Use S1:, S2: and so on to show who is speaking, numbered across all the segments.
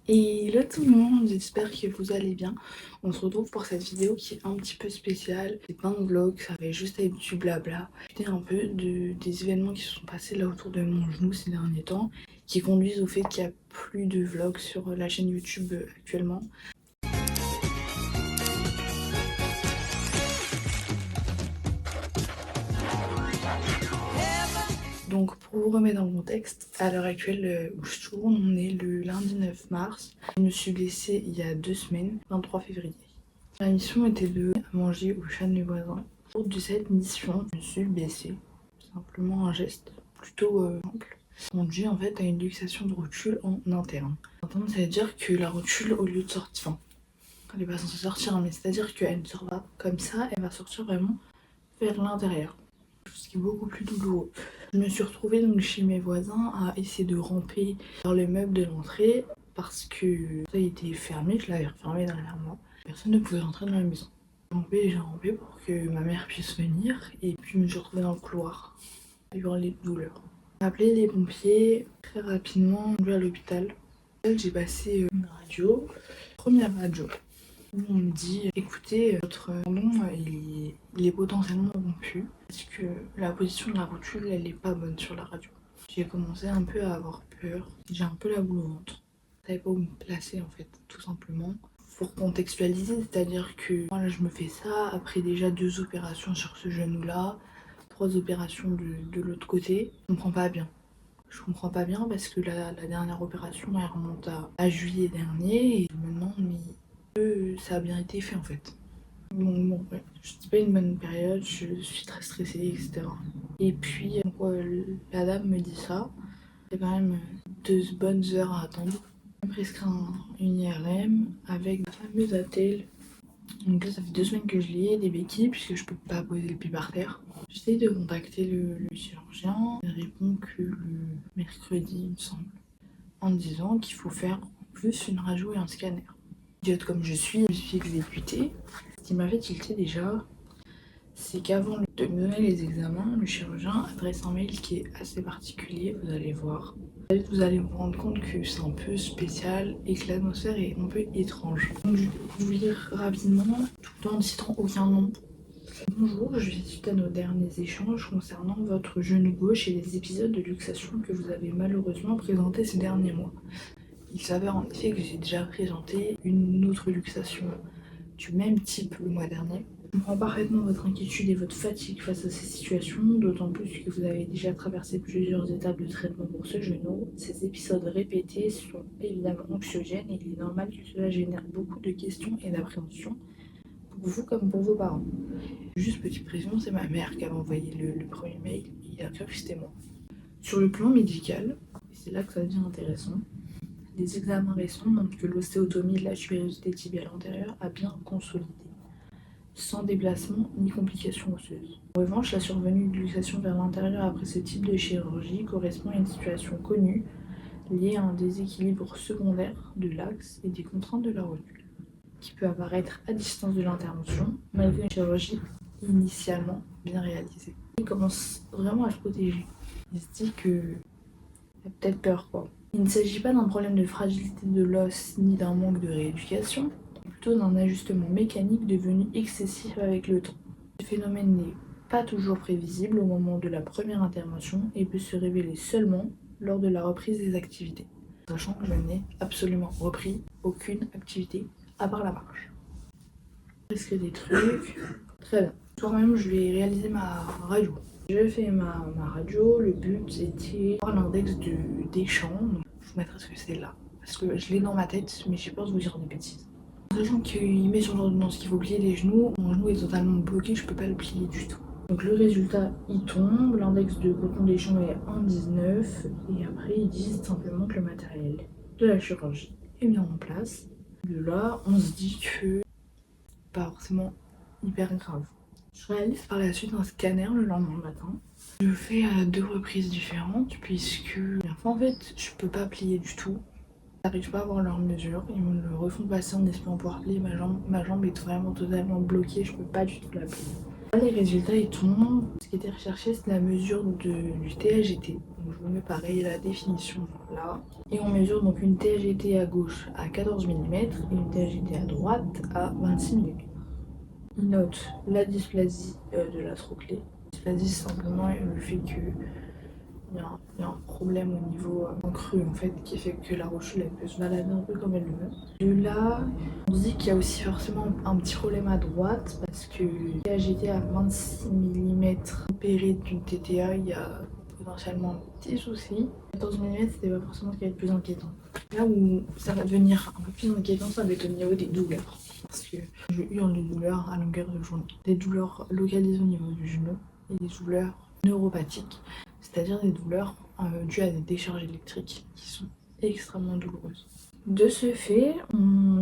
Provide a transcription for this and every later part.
S1: Et là tout le monde, j'espère que vous allez bien. On se retrouve pour cette vidéo qui est un petit peu spéciale. C'est pas un vlog, ça va juste être du blabla. C'était un peu des événements qui se sont passés là autour de mon genou ces derniers temps, qui conduisent au fait qu'il n'y a plus de vlogs sur la chaîne YouTube actuellement. Donc pour vous remettre dans le contexte, à l'heure actuelle où je tourne, on est le lundi 9 mars. Je me suis blessée il y a 2 semaines, 23 février. La mission était de manger au chat de mes voisins. Au cours de cette mission, je me suis blessée. Simplement un geste plutôt simple. Conduit en fait à une luxation de rotule en interne. Interne, ça veut dire que la rotule, au lieu de sortir, enfin, elle est pas censée sortir, hein, mais c'est-à-dire qu'elle ne sort pas comme ça, elle va sortir vraiment vers l'intérieur. Ce qui est beaucoup plus douloureux. Je me suis retrouvée donc chez mes voisins à essayer de ramper dans les meubles de l'entrée parce que ça était fermé, je l'avais refermé derrière moi. Personne ne pouvait rentrer dans la maison. J'ai rampé pour que ma mère puisse venir et puis je me suis retrouvée dans le couloir à hurler de douleur. J'ai appelé les pompiers très rapidement, on à l'hôpital. J'ai passé une radio, première radio. On me dit écoutez, votre tendon il est potentiellement rompu parce que la position de la rotule elle est pas bonne sur la radio. J'ai commencé un peu à avoir peur, j'ai un peu la boule au ventre. Je savais pas où me placer en fait, tout simplement. Pour contextualiser, c'est-à-dire que moi là je me fais ça après déjà 2 opérations sur ce genou là, 3 opérations de l'autre côté. Je comprends pas bien. Je comprends pas bien parce que la dernière opération elle remonte à juillet dernier et je me demande mais ça a bien été fait en fait. Bon, ouais, c'est pas une bonne période, je suis très stressée, etc. Et puis, la dame me dit ça, c'est quand même 2 bonnes heures à attendre. Elle m'a prescrit une IRM avec la fameuse attelle. Donc là, ça fait 2 semaines que je l'ai, des béquilles, puisque je peux pas poser les pieds par terre. J'essaie de contacter le chirurgien, il répond que le mercredi, il me semble, en me disant qu'il faut faire en plus une radio et un scanner. Idiote comme je me suis exécutée. Ce qui m'avait tilté déjà, c'est qu'avant de me donner les examens, le chirurgien adresse un mail qui est assez particulier, vous allez voir. Vous allez vous rendre compte que c'est un peu spécial et que l'atmosphère est un peu étrange. Donc je vais vous lire rapidement, tout en ne citant aucun nom. Bonjour, je fais suite à nos derniers échanges concernant votre genou gauche et les épisodes de luxation que vous avez malheureusement présentés ces derniers mois. Il s'avère en effet que j'ai déjà présenté une autre luxation du même type le mois dernier. Je comprends parfaitement votre inquiétude et votre fatigue face à ces situations, d'autant plus que vous avez déjà traversé plusieurs étapes de traitement pour ce genou. Ces épisodes répétés sont évidemment anxiogènes et il est normal que cela génère beaucoup de questions et d'appréhension, pour vous comme pour vos parents. Juste petite précision, c'est ma mère qui avait envoyé le premier mail, il a cru que c'était moi. Sur le plan médical, c'est là que ça devient intéressant, les examens récents montrent que l'ostéotomie de la tubérosité tibiale antérieure a bien consolidé, sans déplacement ni complications osseuses. En revanche, la survenue de luxation vers l'intérieur après ce type de chirurgie correspond à une situation connue liée à un déséquilibre secondaire de l'axe et des contraintes de la rotule, qui peut apparaître à distance de l'intervention, malgré une chirurgie initialement bien réalisée. Il commence vraiment à se protéger. Il se dit que il a peut-être peur quoi. Il ne s'agit pas d'un problème de fragilité de l'os ni d'un manque de rééducation, mais plutôt d'un ajustement mécanique devenu excessif avec le temps. Ce phénomène n'est pas toujours prévisible au moment de la première intervention et peut se révéler seulement lors de la reprise des activités, sachant que je n'ai absolument repris aucune activité à part la marche. Est-ce que des trucs très bien. Le soir même, je vais réaliser ma radio. Je fais ma radio, le but c'était voir l'index des champs. Donc, je vous mettrai ce que c'est là. Parce que je l'ai dans ma tête, mais j'ai peur de vous dire des bêtises. Sachant qu'il met sur l'ordonnance qu'il faut plier les genoux, mon genou est totalement bloqué, je peux pas le plier du tout. Donc le résultat, il tombe, l'index de coton des champs est 1,19 et après ils disent simplement que le matériel de la chirurgie est mis en place. De là, on se dit que pas forcément hyper grave. Je réalise par la suite un scanner le lendemain matin. Je fais à 2 reprises différentes puisque en fait je peux pas plier du tout. J'arrive pas à voir leurs mesures. Ils me le refont passer en espérant pouvoir plier ma jambe. Ma jambe est vraiment totalement bloquée, je peux pas du tout la plier. Là, les résultats ils tombent. Ce qui était recherché c'est la mesure du TAGT. Donc je vous mets pareil la définition là. Et on mesure donc une TAGT à gauche à 14 mm et une TAGT à droite à 26 mm. Il note la dysplasie de la trochlée. La dysplasie c'est simplement le fait que il y a un problème au niveau cru en fait qui fait que la rochule elle peut se balader un peu comme elle le veut. De là, on dit qu'il y a aussi forcément un petit problème à droite parce que j'étais à 26 mm opéré d'une TTA, il y a potentiellement un petit souci. 14 mm c'était pas forcément ce qui est le plus inquiétant. Là où ça va devenir un peu plus inquiétant, ça va être au niveau des douleurs. Parce que je hurle de douleurs à longueur de journée. Des douleurs localisées au niveau du genou et des douleurs neuropathiques. C'est-à-dire des douleurs dues à des décharges électriques qui sont extrêmement douloureuses. De ce fait,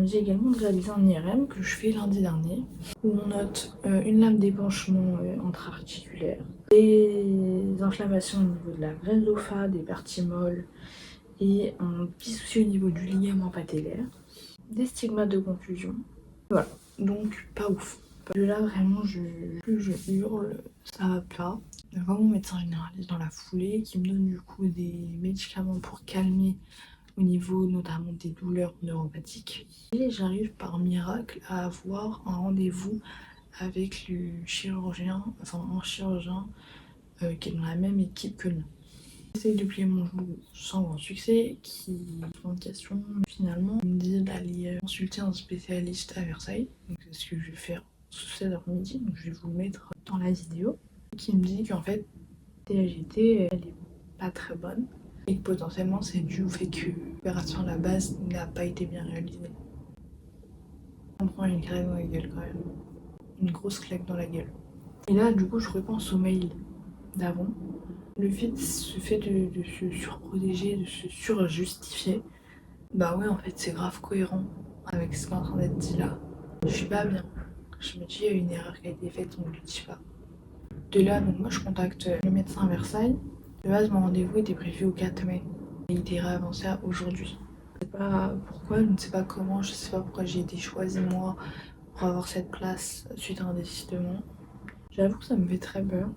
S1: j'ai également réalisé un IRM que je fais lundi dernier, où on note une lame d'épanchement intra-articulaire, des inflammations au niveau de la graine d'opha, des parties molles et un petit souci au niveau du ligament patellaire, des stigmates de contusion. Voilà, donc pas ouf. Là vraiment je hurle, ça va pas. Je vois mon médecin généraliste dans la foulée qui me donne du coup des médicaments pour calmer au niveau notamment des douleurs neuropathiques. Et j'arrive par miracle à avoir un rendez-vous avec le chirurgien, enfin un chirurgien qui est dans la même équipe que nous. J'essaie de plier mon genou sans grand succès, qui pose une question. Finalement, il me dit d'aller consulter un spécialiste à Versailles. Donc c'est ce que je vais faire ce 16h midi, donc je vais vous le mettre dans la vidéo. Qui me dit qu'en fait, TAGT, elle est pas très bonne et que potentiellement c'est dû au fait que l'opération à la base n'a pas été bien réalisée. On prend une claque dans la gueule quand même. Une grosse claque dans la gueule. Et là, du coup, je repense au mail d'avant. Le fait de se surprotéger, de se surjustifier, bah ouais, en fait, c'est grave cohérent avec ce qui est en train d'être dit là. Je suis pas bien. Je me dis, il y a une erreur qui a été faite, on ne le dit pas. De là, donc moi, je contacte le médecin à Versailles. De base, mon rendez-vous était prévu au 4 mai. Et il était réavancé à aujourd'hui. Je ne sais pas pourquoi, je ne sais pas comment, je ne sais pas pourquoi j'ai été choisie moi pour avoir cette place suite à un désistement. J'avoue que ça me fait très peur.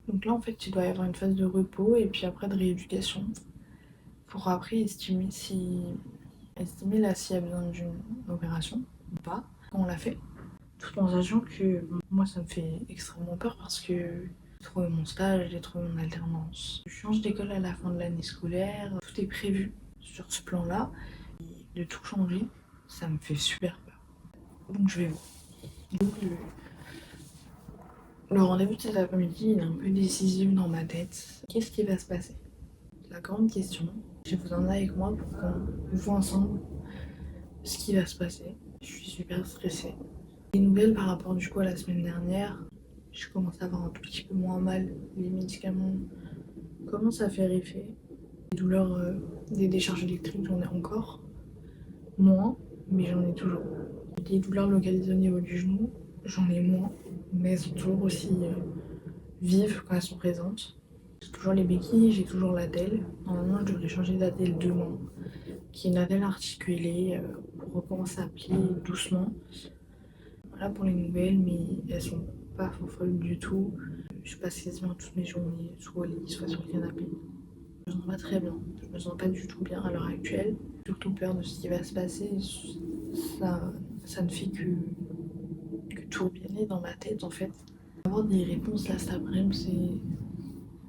S1: Donc là, en fait, il doit y avoir une phase de repos et puis après de rééducation pour après estimer là s'il y a besoin d'une opération ou pas, quand on l'a fait. Tout en sachant que moi, ça me fait extrêmement peur parce que j'ai trouvé mon stage, j'ai trouvé mon alternance. Je change d'école à la fin de l'année scolaire, tout est prévu sur ce plan-là. Et de tout changer, ça me fait super peur. Donc je vais voir. Donc, le rendez-vous de cet après-midi, il est un peu décisif dans ma tête. Qu'est-ce qui va se passer? C'est la grande question. Je vous en ai avec moi pour qu'on voit ensemble ce qui va se passer. Je suis super stressée. Les nouvelles par rapport du coup à la semaine dernière, je commence à avoir un tout petit peu moins mal. Les médicaments commencent à faire effet. Les douleurs des décharges électriques, j'en ai encore moins, mais j'en ai toujours. Les douleurs localisées au niveau du genou, j'en ai moins, mais elles sont toujours aussi vives quand elles sont présentes. J'ai toujours les béquilles, j'ai toujours l'attelle. Normalement, je devrais changer d'attelle demain, qui est une attelle articulée pour recommencer à plier doucement. Voilà pour les nouvelles, mais elles sont pas folles du tout. Je passe quasiment toutes mes journées soit au lit, soit sur le canapé. Je me sens pas très bien, je me sens pas du tout bien à l'heure actuelle. J'ai surtout peur de ce qui va se passer. Ça ne fait que tourbillonner dans ma tête en fait. Avoir des réponses là cet après-midi,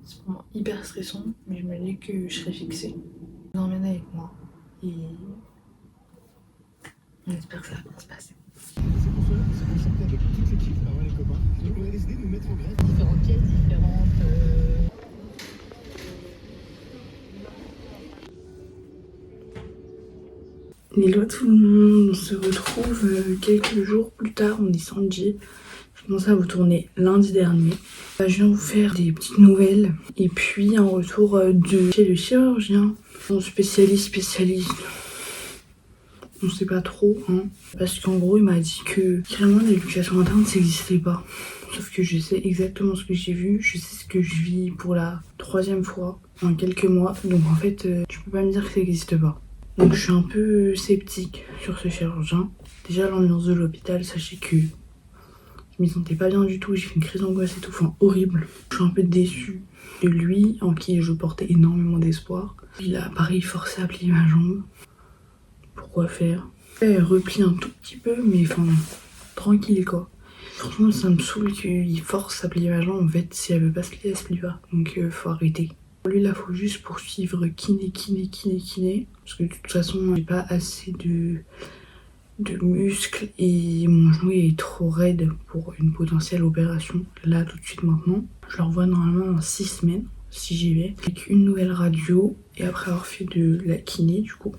S1: c'est pour moi hyper stressant, mais je me dis que je serai fixée. Je vous emmène avec moi et on espère que ça va bien se passer.
S2: C'est pour cela qu'on sortait avec toute l'équipe, les copains. Donc on a décidé de nous mettre en grève.
S3: Différentes pièces différentes.
S1: Hello tout le monde, on se retrouve quelques jours plus tard, on est samedi. Je commence à vous tourner lundi dernier. Je viens vous faire des petites nouvelles et puis un retour de chez le chirurgien. Mon spécialiste, on sait pas trop, hein. Parce qu'en gros il m'a dit que carrément l'éducation interne ça n'existait pas. Sauf que je sais exactement ce que j'ai vu, je sais ce que je vis pour la 3e fois en quelques mois. Donc en fait tu peux pas me dire que ça n'existe pas. Donc je suis un peu sceptique sur ce chirurgien. Déjà l'ambiance de l'hôpital, sachez que Je m'y sentais pas bien du tout, j'ai fait une crise d'angoisse et tout, enfin horrible. Je suis un peu déçue de lui, en qui je portais énormément d'espoir. Il a pareil forcé à plier ma jambe. Pourquoi faire? Elle replie un tout petit peu, mais enfin, tranquille quoi. Franchement, ça me saoule qu'il force à plier ma jambe. En fait, si elle veut pas se plier, elle se plie pas. Donc faut arrêter. Lui, là, faut juste poursuivre kiné. Parce que de toute façon, j'ai pas assez de muscles et mon genou est trop raide pour une potentielle opération. Là, tout de suite maintenant. Je le revois normalement en 6 semaines, si j'y vais. Avec une nouvelle radio et après avoir fait de la kiné, du coup.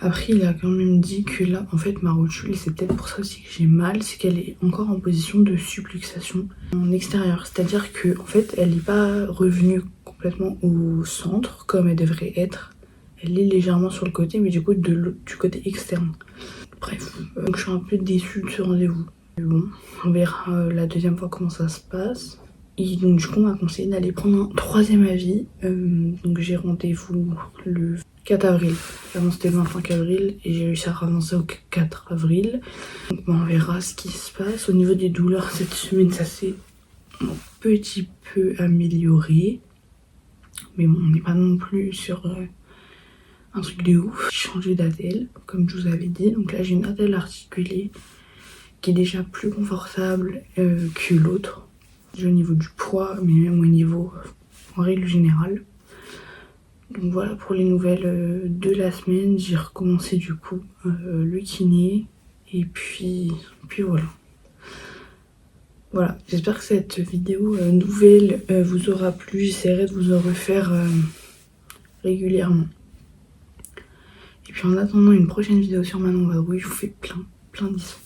S1: Après, il a quand même dit que là, en fait, ma rotule, c'est peut-être pour ça aussi que j'ai mal, c'est qu'elle est encore en position de subluxation en extérieur. C'est-à-dire que, en fait, elle n'est pas revenue complètement au centre comme elle devrait être. Elle est légèrement sur le côté, mais du coup, du côté externe. Bref, donc je suis un peu déçue de ce rendez-vous. Mais bon, on verra la deuxième fois comment ça se passe. Et donc, du coup, on m'a conseillé d'aller prendre un 3e avis. Donc, j'ai rendez-vous le 4 avril. Avant c'était le 25 avril et j'ai réussi à avancer au 4 avril. Donc on verra ce qui se passe. Au niveau des douleurs, cette semaine ça s'est un petit peu amélioré. Mais bon, on n'est pas non plus sur un truc de ouf. J'ai changé d'attelle, comme je vous avais dit. Donc là j'ai une attelle articulée qui est déjà plus confortable que l'autre. Au niveau du poids, mais même au niveau en règle générale. Donc voilà pour les nouvelles de la semaine. J'ai recommencé du coup le kiné et puis voilà. Voilà, j'espère que cette vidéo nouvelle vous aura plu. J'essaierai de vous en refaire régulièrement. Et puis en attendant une prochaine vidéo sur Manon Vadrouille, je vous fais plein d'isons.